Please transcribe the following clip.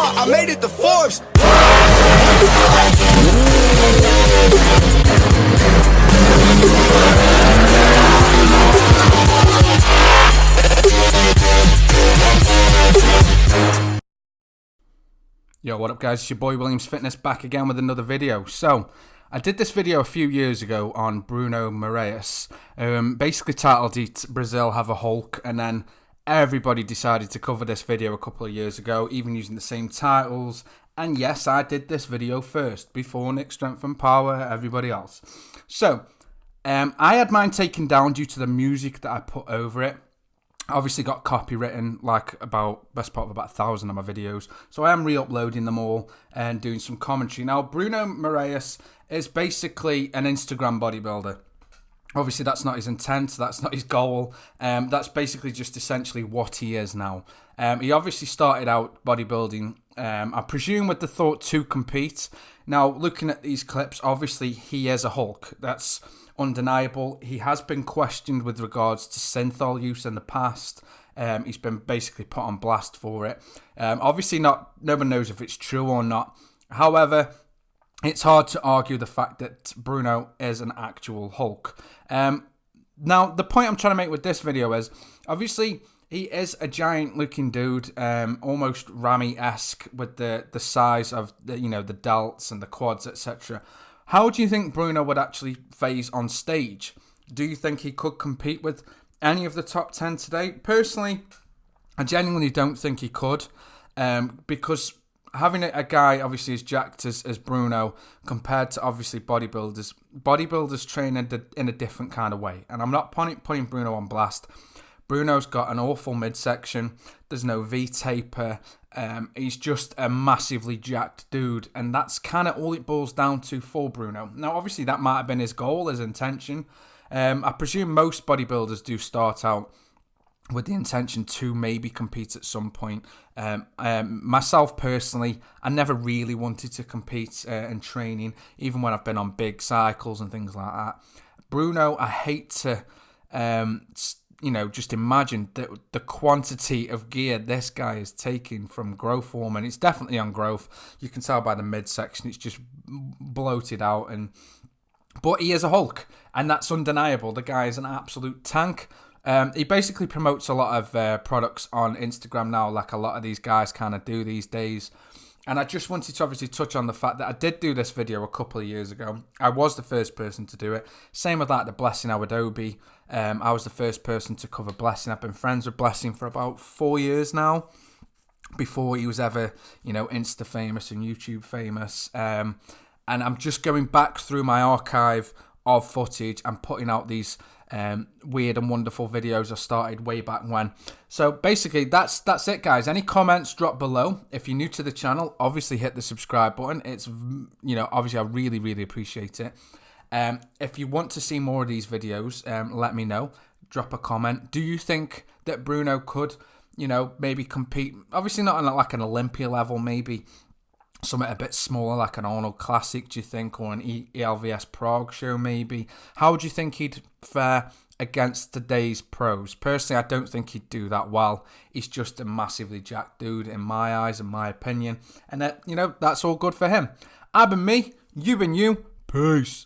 mama, I made it to Forbes. Yo, what up guys, it's your boy Williams Fitness back again with another video. So, I did this video a few years ago on Bruno Moraes, basically titled "Did Brazil Have a Hulk?" and then everybody decided to cover this video a couple of years ago, even using the same titles. And yes, I did this video first, before Nick Strength and Power, everybody else. So, I had mine taken down due to the music that I put over it. Obviously got copywritten like best part of about 1,000 of my videos, so I am re-uploading them all and doing some commentary. Now Bruno Moraes is basically an Instagram bodybuilder. Obviously that's not his intent, that's not his goal, that's basically just essentially what he is now. He obviously started out bodybuilding, I presume with the thought to compete. Now looking at these clips, obviously he is a Hulk, that's undeniable. He has been questioned with regards to synthol use in the past. He's been basically put on blast for it. Obviously no one knows if it's true or not. However, it's hard to argue the fact that Bruno is an actual Hulk. Now, the point I'm trying to make with this video is, obviously, he is a giant looking dude, almost Ramy-esque with the size of the delts and the quads, etc. How do you think Bruno would actually phase on stage? Do you think he could compete with any of the top 10 today? Personally, I genuinely don't think he could, because having a guy obviously as jacked as Bruno compared to obviously bodybuilders train in a different kind of way. And I'm not putting Bruno on blast. Bruno's got an awful midsection. There's no V-taper. He's just a massively jacked dude, and that's kind of all it boils down to for Bruno. Now, obviously, that might have been his goal, his intention. I presume most bodybuilders do start out with the intention to maybe compete at some point. Myself personally, I never really wanted to compete in training, even when I've been on big cycles and things like that. Bruno, I hate to just imagine the quantity of gear this guy is taking from growth form, and it's definitely on growth. You can tell by the midsection, it's just bloated out, but he is a Hulk, and that's undeniable. The guy is an absolute tank. He basically promotes a lot of products on Instagram now, like a lot of these guys kind of do these days. And I just wanted to obviously touch on the fact that I did do this video a couple of years ago. I was the first person to do it. Same with that, the Blessing Adobe. I was the first person to cover Blessing. I've been friends with Blessing for about 4 years now, before he was ever, Insta famous and YouTube famous. And I'm just going back through my archive of footage and putting out these weird and wonderful videos I started way back when. So basically that's it, guys. Any comments, drop below. If you're new to the channel, obviously hit the subscribe button. It's obviously I really appreciate it. If you want to see more of these videos, let me know. Drop a comment. Do you think that Bruno could maybe compete, obviously not on like an Olympia level, maybe something a bit smaller like an Arnold Classic, do you think, or an ELVS Prague show maybe? How do you think he'd fare against today's pros? Personally, I don't think he'd do that well. He's just a massively jacked dude in my eyes, in my opinion. And that, that's all good for him. I've been me, you've been you. Peace.